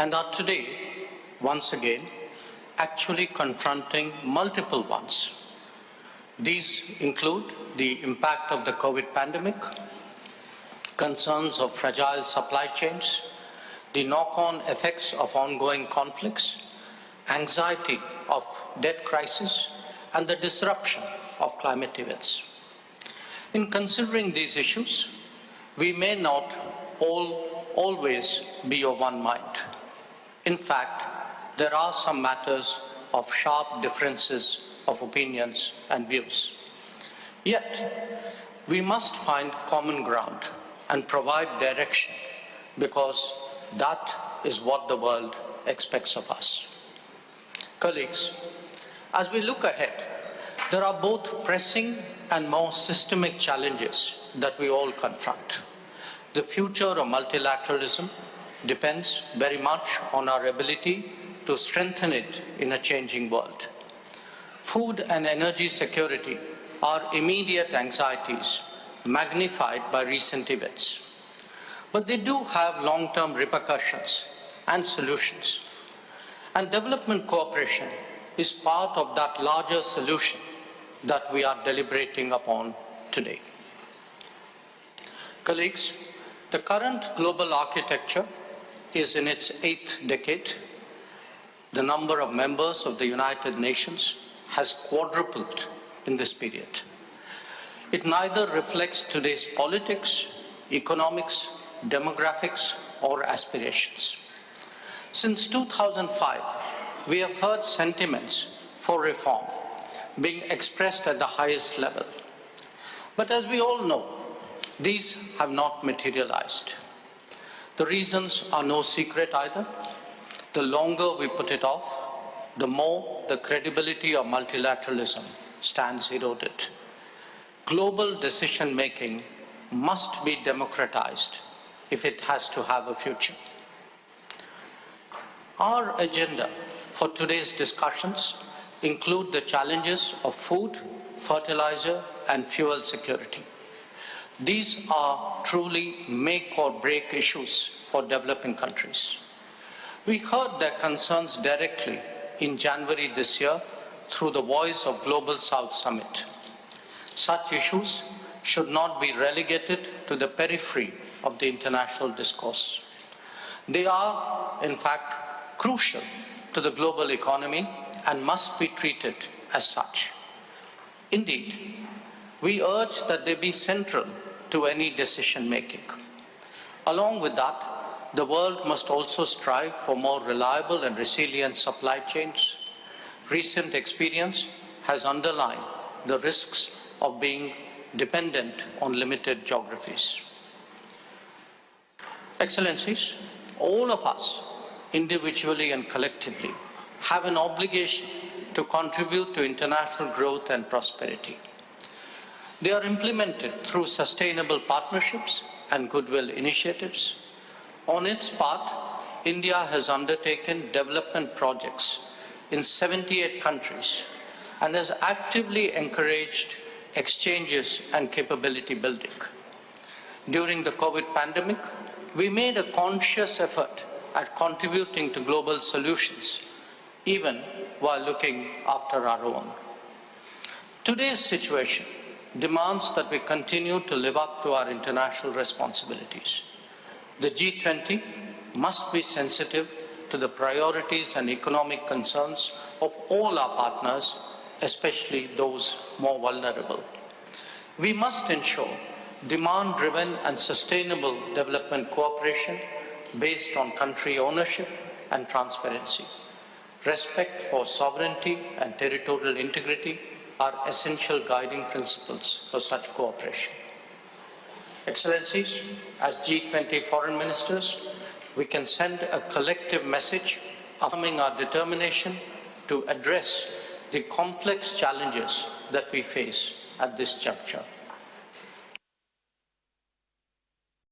and are today, once again, actually confronting multiple ones. These include the impact of the COVID pandemic, concerns of fragile supply chains, the knock-on effects of ongoing conflicts, anxiety of debt crisis, and the disruption of climate events. In considering these issues, we may not always be of one mind. In fact, there are some matters of sharp differences of opinions and views. Yet, we must find common ground and provide direction, because that is what the world expects of us. Colleagues, as we look ahead, there are both pressing and more systemic challenges that we all confront. The future of multilateralism depends very much on our ability to strengthen it in a changing world. Food and energy security are immediate anxieties magnified by recent events. But they do have long-term repercussions and solutions. And development cooperation is part of that larger solution that we are deliberating upon today. Colleagues, the current global architecture is in its 8th decade. The number of members of the United Nations has quadrupled in this period. It neither reflects today's politics, economics, demographics, or aspirations. Since 2005, we have heard sentiments for reform being expressed at the highest level. But as we all know, these have not materialized. The reasons are no secret either. The longer we put it off, the more the credibility of multilateralism stands eroded. Global decision-making must be democratized if it has to have a future. Our agenda for today's discussions include the challenges of food, fertilizer, and fuel security. These are truly make or break issues for developing countries. We heard their concerns directly in January this year through the Voice of Global South Summit. Such issues should not be relegated to the periphery of the international discourse. They are, in fact, crucial to the global economy and must be treated as such. Indeed, we urge that they be central to any decision-making. Along with that, the world must also strive for more reliable and resilient supply chains. Recent experience has underlined the risks of being dependent on limited geographies. Excellencies, all of us, individually and collectively, have an obligation to contribute to international growth and prosperity. They are implemented through sustainable partnerships and goodwill initiatives. On its part, India has undertaken development projects in 78 countries and has actively encouraged exchanges and capability building. During the COVID pandemic, we made a conscious effort at contributing to global solutions, even while looking after our own. Today's situation demands that we continue to live up to our international responsibilities. The G20 must be sensitive to the priorities and economic concerns of all our partners, especially those more vulnerable. We must ensure demand-driven and sustainable development cooperation based on country ownership and transparency. Respect for sovereignty and territorial integrity are essential guiding principles for such cooperation. Excellencies, as G20 foreign ministers, we can send a collective message affirming our determination to address the complex challenges that we face at this juncture.